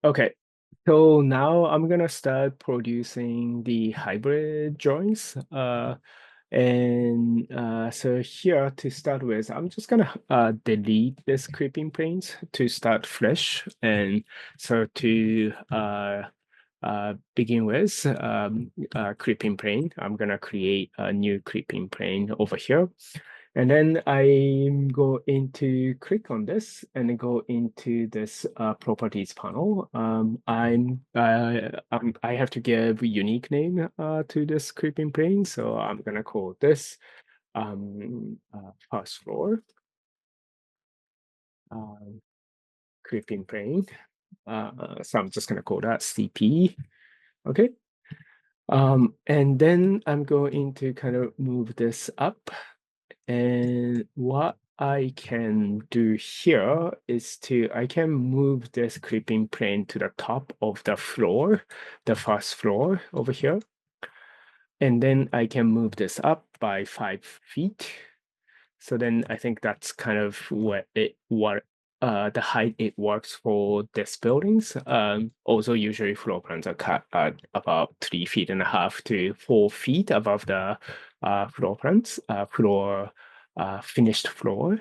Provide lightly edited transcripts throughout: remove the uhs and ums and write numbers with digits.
Okay, so now I'm gonna start producing the hybrid drawings. So here to start with, I'm just gonna delete this creeping planes to start fresh. And so to begin with, creeping plane, I'm gonna create a new creeping plane over here. And then I'm going to click on this and then go into this properties panel. I have to give a unique name to this creeping plane, so I'm gonna call this first floor uh, creeping plane. So I'm just gonna call that CP. Okay. And then I'm going to kind of move this up. And what I can do here is I can move this creeping plane to the top of the floor, the first floor over here. And then I can move this up by 5 feet. So then I think that's kind of what the height it works for this buildings. Also usually floor plans are cut at about 3.5 feet to 4 feet above the floor finished floor.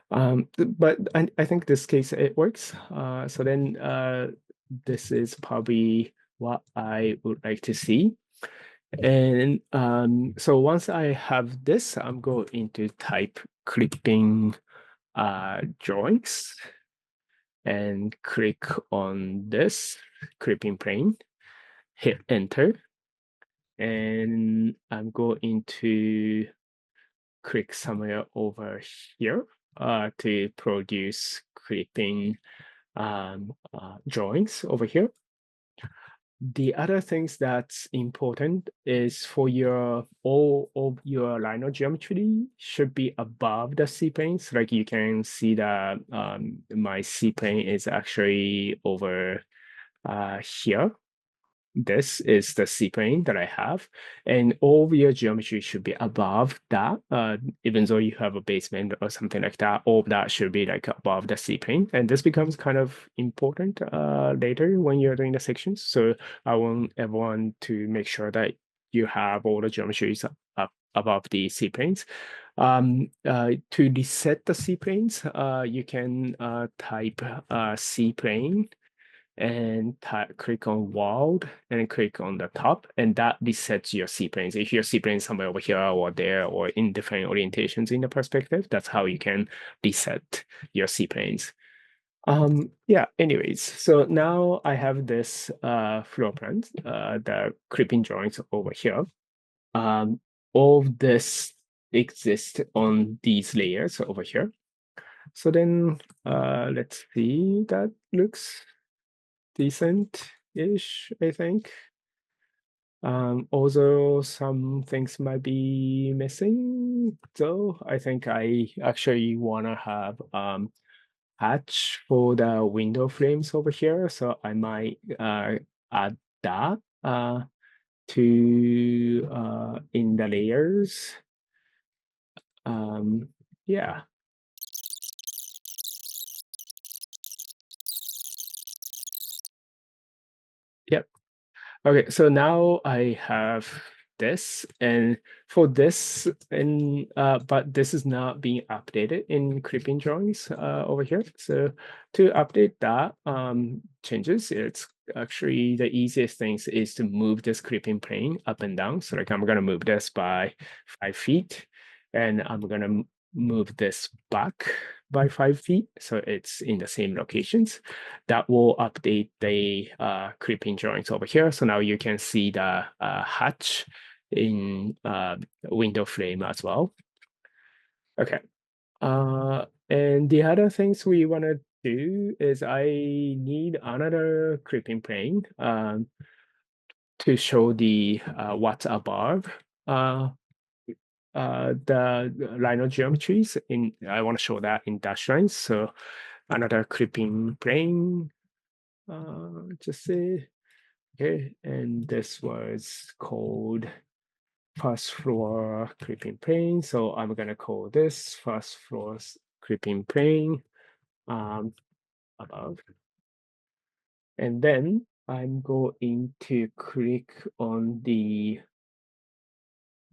But I think this case it works. So then this is probably what I would like to see. And so once I have this, I'm going to type clipping drawings and click on this clipping plane, hit enter, and I'm going to click somewhere over here to produce clipping drawings over here. The other things that's important is for all of your linear geometry should be above the C-planes. Like you can see that my C-plane is actually over here. This is the C-plane that I have, and all of your geometry should be above that. Even though you have a basement or something like that, all of that should be like above the C-plane. And this becomes kind of important later when you're doing the sections. So I want everyone to make sure that you have all the geometries up above the C-planes. To reset the C-planes, you can type C-plane and click on world and click on the top, and that resets your C-planes. If your C-plane is somewhere over here or there or in different orientations in the perspective, that's how you can reset your C-planes. Yeah, anyways, so now I have this floor plan, the creeping drawings over here. Um, all of this exists on these layers over here. So then let's see, that looks decent-ish, I think. Although some things might be missing, though. I think I actually wanna have hatch for the window frames over here, so I might add that to in the layers. Yeah. Yep. Okay, so now I have this, and for this, and but this is not being updated in Creeping Drawings over here. So to update that changes, it's actually the easiest things is to move this creeping plane up and down. So like I'm gonna move this by 5 feet, and I'm gonna move this back by 5 feet, so it's in the same locations. That will update the creeping drawings over here. So now you can see the hatch in window frame as well. Okay. And the other things we want to do is I need another creeping plane to show the what's above the linear geometries. I want to show that in dash lines. So another creeping plane. Just say okay, and this was called first floor creeping plane. So I'm gonna call this first floor creeping plane above. And then I'm going to click on the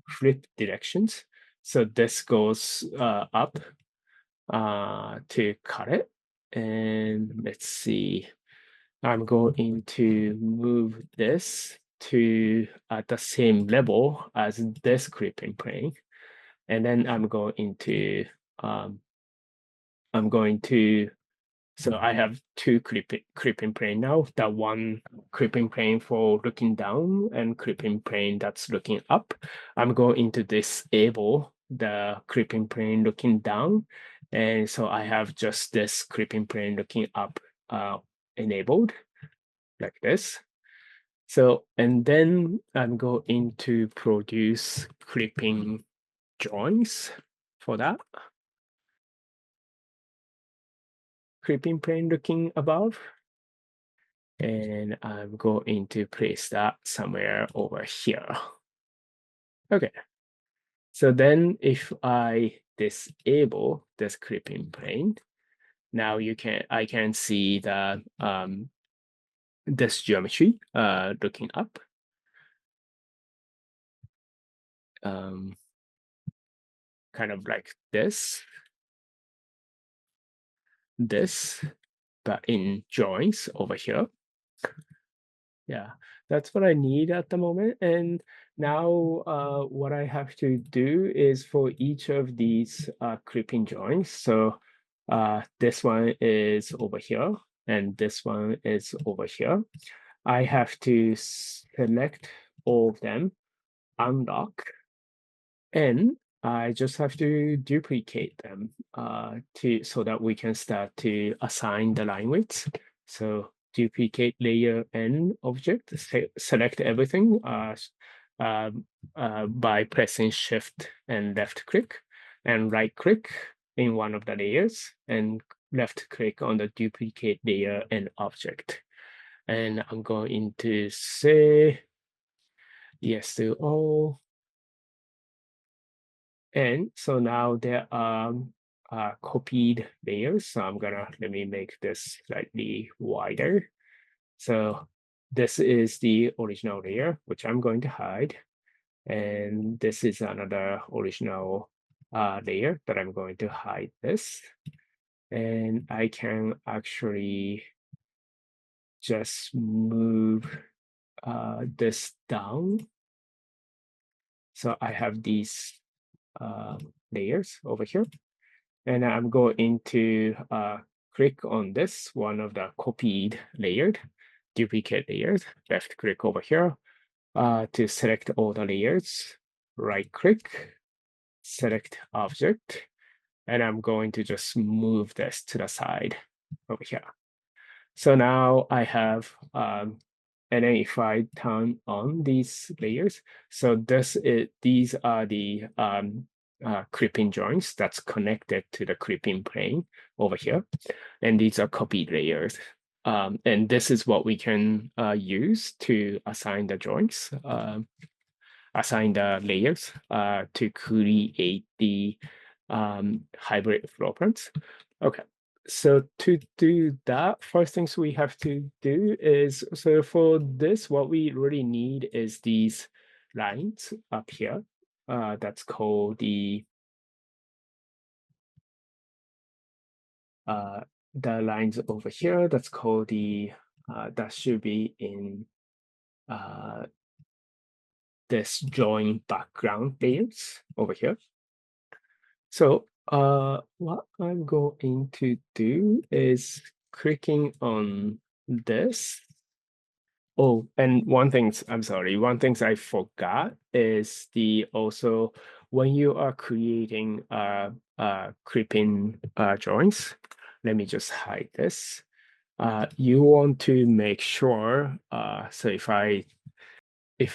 flip directions. So this goes up to cut it. And let's see, I'm going to move this to at the same level as this clipping plane. And then um, I'm going to so I have two clipping plane now. That one clipping plane for looking down and clipping plane that's looking up. I'm going to disable the clipping plane looking down. And so I have just this clipping plane looking up enabled like this. So, and then I'm going to produce clipping drawings for that. Clipping plane looking above. And I'm going to place that somewhere over here. Okay. So then if I disable this clipping plane, now I can see the this geometry looking up. Kind of like this, but in drawings over here. Yeah, that's what I need at the moment. And now what I have to do is for each of these clipping drawings. So this one is over here and this one is over here. I have to select all of them, unlock, and I just have to duplicate them so that we can start to assign the line weights. So duplicate layer N object, select everything by pressing Shift and left click, and right click in one of the layers and left click on the duplicate layer N object. And I'm going to say yes to all. And so now there are copied layers. So let me make this slightly wider. So this is the original layer, which I'm going to hide. And this is another original layer that I'm going to hide this. And I can actually just move this down. So I have these layers over here. And I'm going to click on this, one of the copied layered, duplicate layers, left click over here to select all the layers, right click, select object, and I'm going to just move this to the side over here. So now I have, and then if I turn on these layers, so these are the clipping joints that's connected to the clipping plane over here. And these are copied layers. And this is what we can use to assign the joints, assign the layers to create the hybrid floor plans. Okay. So to do that, first things we have to do is, so for this, what we really need is these lines up here. That's called the lines over here. That's called that should be in this drawing background layers over here. So what I'm going to do is clicking on this. Oh, and I'm sorry, one thing I forgot is also when you are creating clipping drawings, let me just hide this. You want to make sure, so if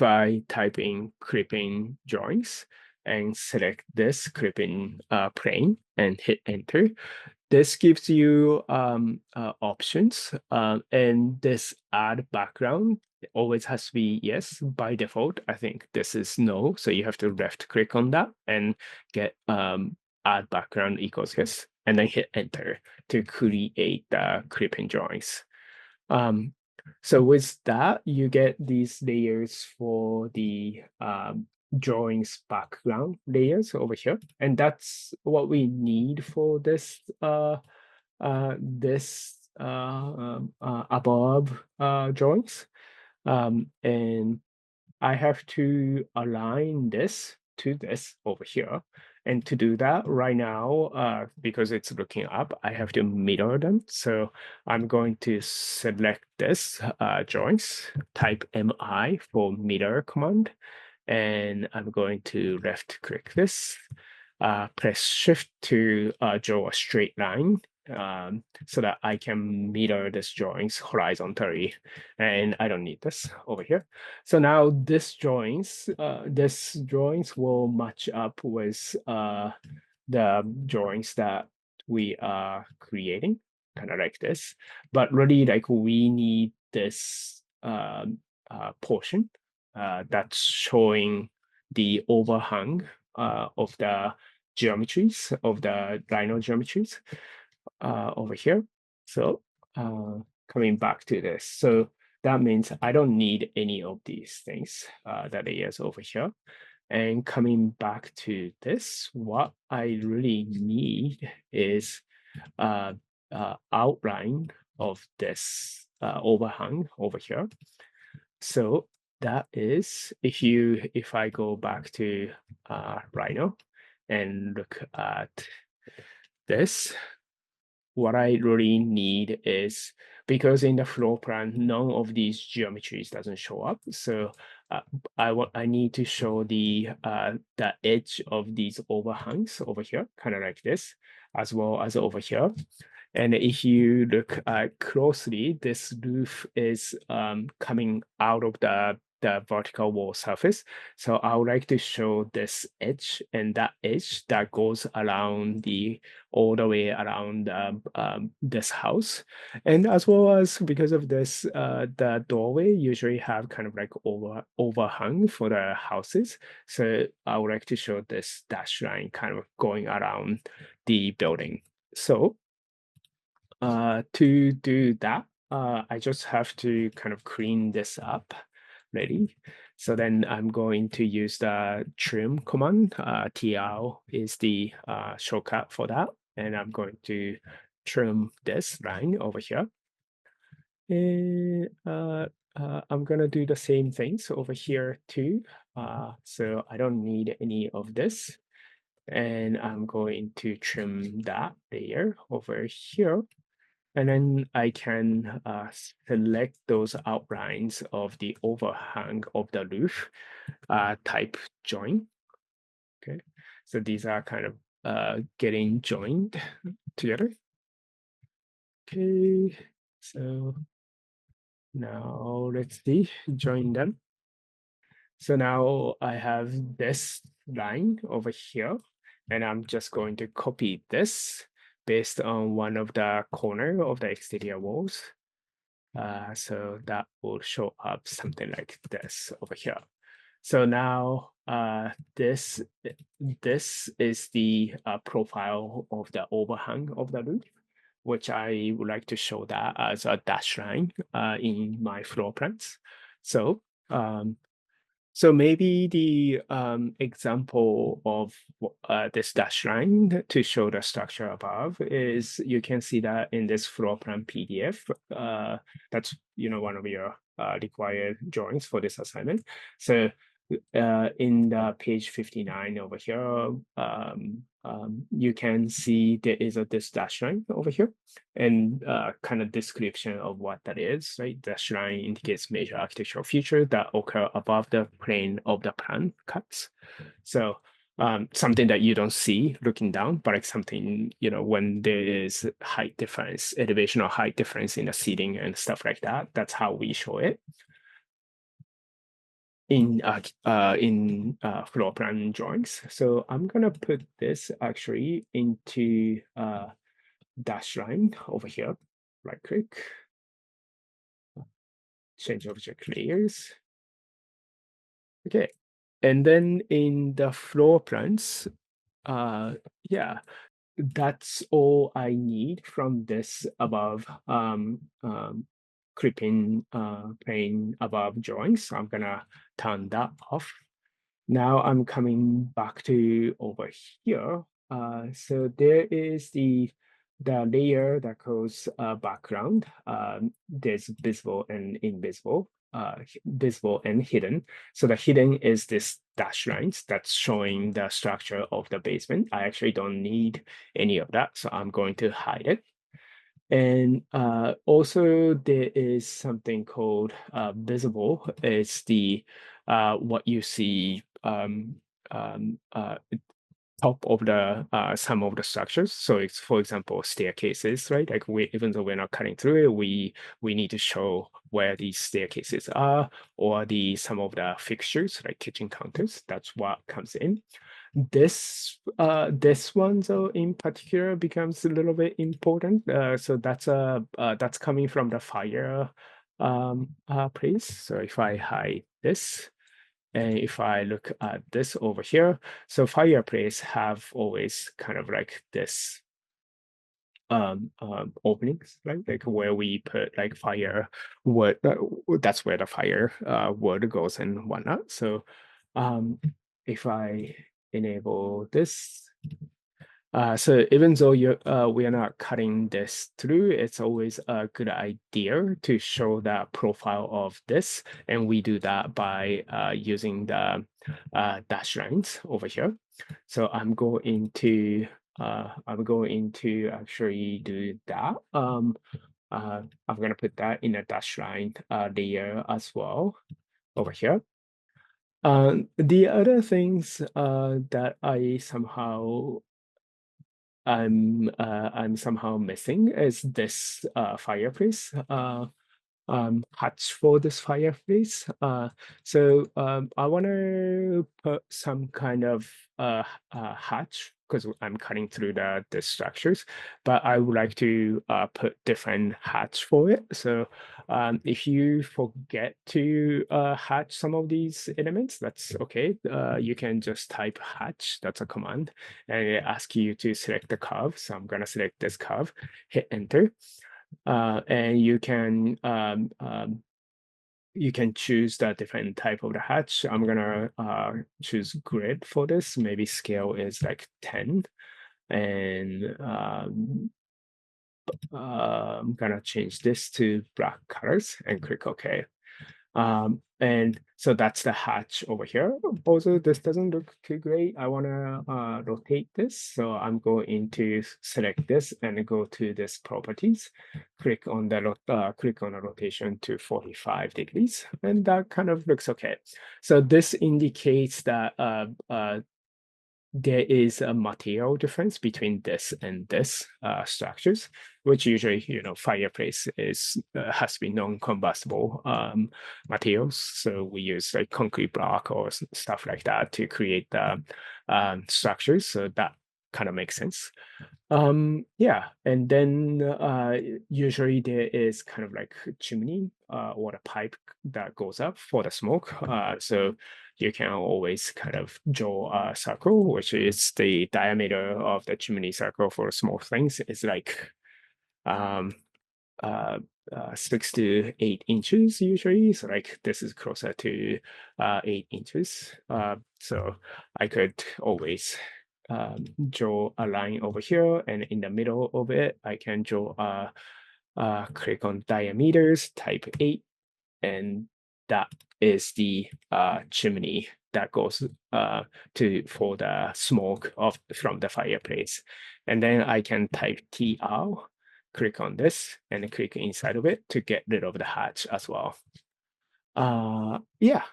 I type in clipping drawings and select this clipping plane and hit enter, this gives you options, and this add background always has to be yes by default. I think this is no, so you have to left click on that and get add background equals yes, and then hit enter to create the clipping drawings. So with that, you get these layers for the drawings background layers over here. And that's what we need for this above drawings. And I have to align this to this over here. And to do that right now, because it's looking up, I have to mirror them. So I'm going to select this drawings, type MI for mirror command, and I'm going to left click this, press shift to draw a straight line so that I can mirror this drawings horizontally, and I don't need this over here. So now this drawings will match up with the drawings that we are creating, kind of like this. But really, like we need this portion that's showing the overhang of the geometries, of the Rhino geometries over here. So coming back to this. So that means I don't need any of these things, the layers over here. And coming back to this, what I really need is outline of this overhang over here. So that is, if I go back to Rhino and look at this, what I really need is, because in the floor plan, none of these geometries doesn't show up. So I need to show the edge of these overhangs over here, kind of like this, as well as over here. And if you look closely, this roof is coming out of the vertical wall surface. So I would like to show this edge, and that edge that goes around all the way around this house. And as well as, because of this, the doorway usually have kind of like overhang for the houses. So I would like to show this dash line kind of going around the building. So to do that, I just have to kind of clean this up, ready. So then I'm going to use the trim command. TR is the shortcut for that. And I'm going to trim this line over here. And I'm gonna do the same things over here too. So I don't need any of this. And I'm going to trim that layer over here. And then I can select those outlines of the overhang of the roof, type join. Okay, so these are kind of getting joined together. Okay, so now let's see, join them. So now I have this line over here, and I'm just going to copy this based on one of the corner of the exterior walls. So that will show up something like this over here. So now this is the profile of the overhang of the roof, which I would like to show that as a dash line in my floor plans. So so maybe the example of this dash line to show the structure above is, you can see that in this floor plan PDF. That's one of your required drawings for this assignment. So in the page 59 over here, you can see there is this dash line over here, and kind of description of what that is, right? Dash line indicates major architectural feature that occur above the plane of the plan cuts. So something that you don't see looking down, but it's something, when there is height difference, elevation or height difference in the ceiling and stuff like that, that's how we show it in floor plan drawings. So I'm gonna put this actually into dash line over here. Right click, change object layers. Okay, and then in the floor plans, yeah, that's all I need from this above clipping plane above drawings. So I'm gonna turn that off. Now I'm coming back to over here. So there is the layer that goes background. There's visible and invisible, visible and hidden. So the hidden is this dash lines that's showing the structure of the basement. I actually don't need any of that, so I'm going to hide it. And also there is something called visible. It's the what you see um, uh, top of the some of the structures. So it's, for example, staircases, right? Like we, even though we're not cutting through it, we need to show where these staircases are, or the some of the fixtures like kitchen counters. That's what comes in. This one though in particular becomes a little bit important. So that's coming from the fire place. So if I hide this, and if I look at this over here, so fireplace have always kind of like this openings, right? Like where we put like fire wood, that's where the fire wood goes and whatnot. So if I enable this, so even though we are not cutting this through, it's always a good idea to show the profile of this, and we do that by using the dash lines over here. So I'm going to actually do that. I'm gonna put that in a dash line layer as well over here. The other things that I'm somehow missing is this fireplace hatch for this fireplace. So I want to put some kind of hatch because I'm cutting through the structures, but I would like to put different hatch for it. So if you forget to hatch some of these elements, that's okay. You can just type hatch, that's a command, and it asks you to select the curve. So I'm gonna select this curve, hit enter. And you can choose the different type of the hatch. I'm gonna choose grid for this. Maybe scale is like 10, and I'm gonna change this to black colors and click OK. And so that's the hatch over here. Also, this doesn't look too great. I want to rotate this. So I'm going to select this and go to this properties, click on the rotation to 45 degrees, and that kind of looks okay. So this indicates that there is a material difference between this and this structures, which usually, fireplace is has to be non-combustible materials. So we use like concrete block or stuff like that to create the structures. So that kind of makes sense. Yeah, and then usually there is kind of like a chimney or a pipe that goes up for the smoke. So you can always kind of draw a circle, which is the diameter of the chimney circle for small things. It's like um, uh, 6 to 8 inches usually. So like this is closer to 8 inches. So I could always draw a line over here, and in the middle of it, I can draw click on diameters, type 8, and that is the chimney that goes for the smoke from the fireplace. And then I can type TR, click on this, and click inside of it to get rid of the hatch as well. Yeah,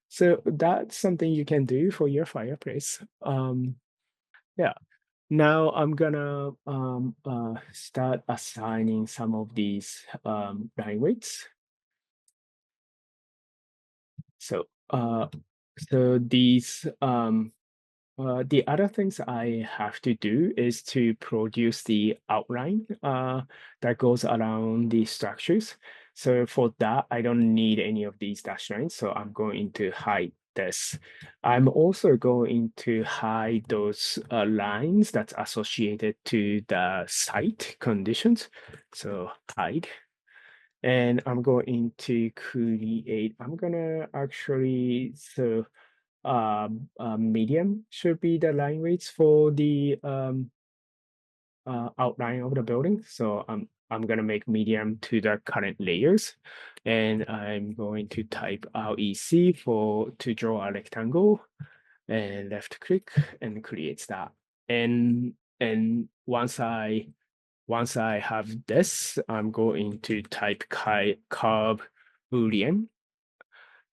so that's something you can do for your fireplace. Yeah. Now I'm gonna start assigning some of these line weights. So these the other things I have to do is to produce the outline that goes around the structures. So for that, I don't need any of these dash lines. So I'm going to hide this. I'm also going to hide those lines that's associated to the site conditions. So hide. And I'm going to create, I'm gonna actually, so medium should be the line weights for the outline of the building. So I'm gonna make medium to the current layers, and I'm going to type REC for to draw a rectangle, and left click and creates that. And once I have this, I'm going to type curve boolean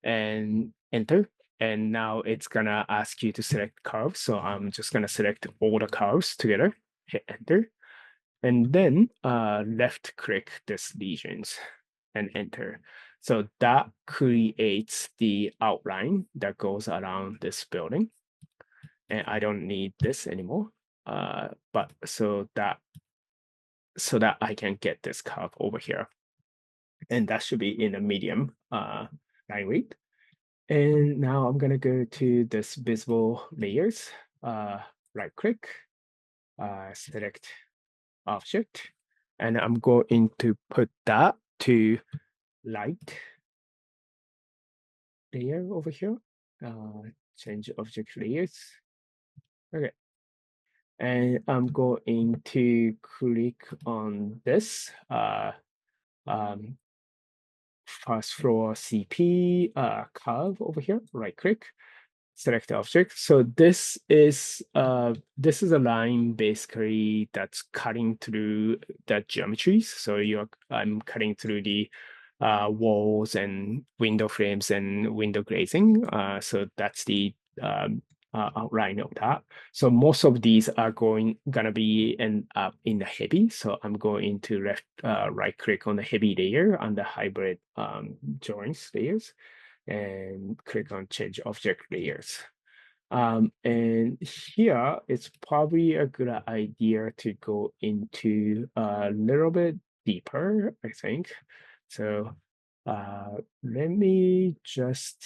and enter. And now it's gonna ask you to select curves. So I'm just gonna select all the curves together, hit enter, and then left click this lesions and enter. So that creates the outline that goes around this building. And I don't need this anymore. But so that I can get this curve over here. And that should be in a medium line weight. And now I'm gonna go to this visible layers, right click, select object, and I'm going to put that to light layer over here. Change object layers. Okay. And I'm going to click on this um, first floor CP curve over here, right click, select object. So this is a line basically that's cutting through the geometries. So I'm cutting through the walls and window frames and window glazing. So that's the outline of that. So most of these are gonna be in the heavy. So I'm going to right click on the heavy layer on the hybrid joints layers and click on change object layers. And here it's probably a good idea to go into a little bit deeper, I think. So let me just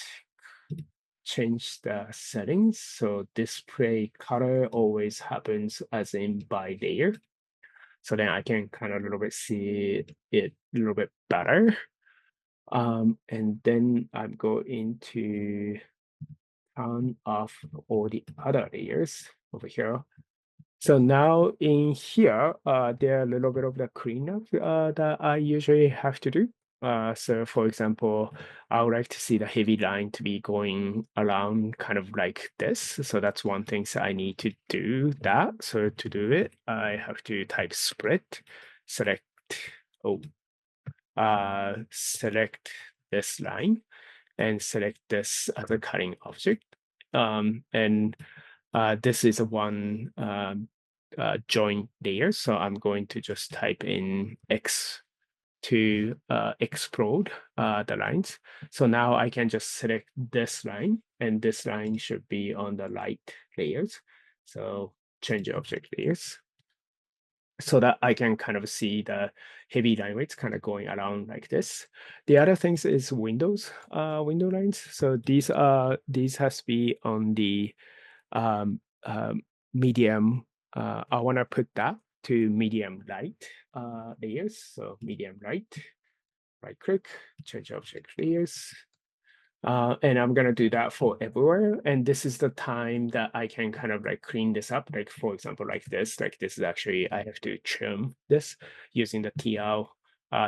change the settings. So display color always happens as in by layer. So then I can kind of a little bit see it a little bit better. And then I'm going to turn off all the other layers over here. So now in here, there are a little bit of the cleanup that I usually have to do. So for example, I would like to see the heavy line to be going around kind of like this. So that's one thing that I need to do that. So to do it, I have to type split, select, oh, select this line and select this as a cutting object. And this is a one join layer. So I'm going to just type in X to explode the lines. So now I can just select this line, and this line should be on the light layers. So change object layers so that I can kind of see the heavy line weights kind of going around like this. The other things is window lines. So these has to be on the um, um, medium. I want to put that to medium light layers. So medium light, right click, change object layers. And I'm gonna do that for everywhere. And this is the time that I can kind of like clean this up. Like for example, like this is actually, I have to trim this using the TL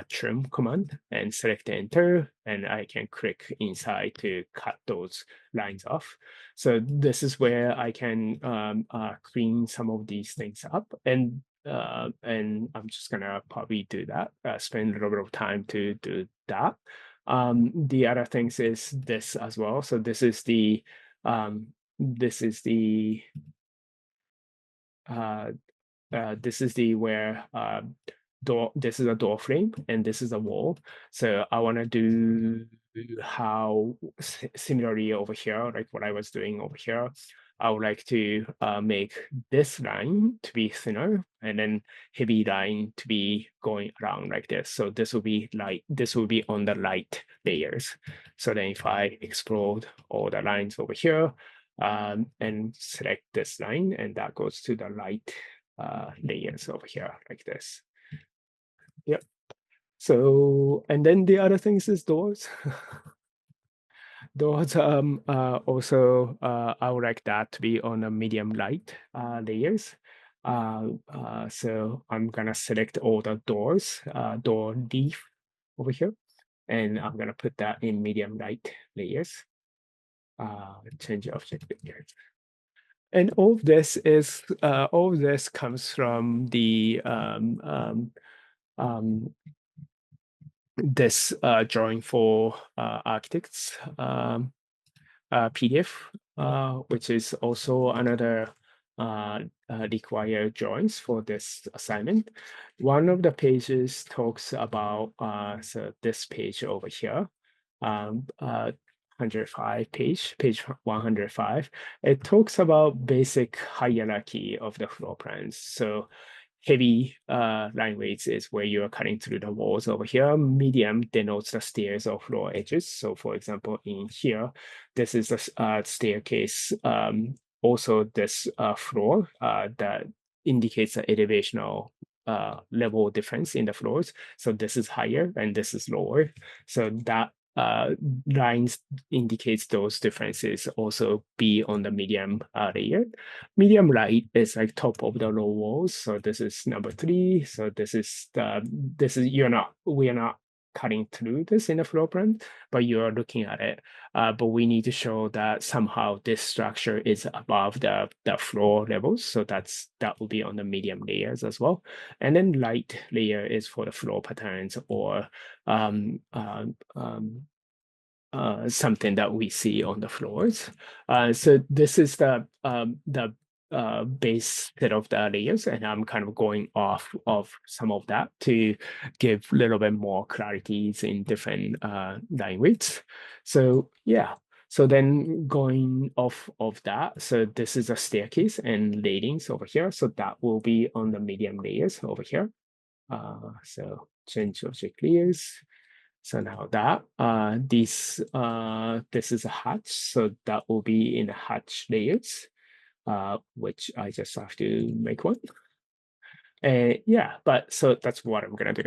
trim command and select enter. And I can click inside to cut those lines off. So this is where I can clean some of these things up. And I'm just gonna probably do that, spend a little bit of time to do that. The other things is this as well. So this is the um, this is the uh, this is the where door. This is a door frame and this is a wall. So I want to do how similarly over here, like what I was doing over here. I would like to make this line to be thinner and then heavy line to be going around like this. So this will be light, this will be on the light layers. So then if I explode all the lines over here and select this line, and that goes to the light layers over here like this. Yep. So, and then the other things is doors. Doors, also, I would like that to be on a medium light layers. So I'm gonna select all the doors, door leaf over here, and I'm gonna put that in medium light layers. Change object layers. And all of this comes from the um, this drawing for architects PDF, which is also another required drawings for this assignment. One of the pages talks about so this page over here, 105 page 105. It talks about basic hierarchy of the floor plans. So heavy line weights is where you are cutting through the walls over here. Medium denotes the stairs or floor edges. So for example, in here, this is a staircase. Also, this floor that indicates the elevational level difference in the floors. So this is higher and this is lower. So that lines indicates those differences also be on the medium layer. Medium light is like top of the low walls. So this is number 3. So this is we are not cutting through this in the floor plan, but you are looking at it. But we need to show that somehow this structure is above the floor levels. So that will be on the medium layers as well. And then light layer is for the floor patterns or something that we see on the floors. So this is the base set of the layers, and I'm kind of going off of some of that to give a little bit more clarities in different line widths. So yeah. So then going off of that, so this is a staircase and railings over here. So that will be on the medium layers over here. So change object layers. So now that this is a hatch, so that will be in the hatch layers, which I just have to make one. And yeah, but so that's what I'm gonna do.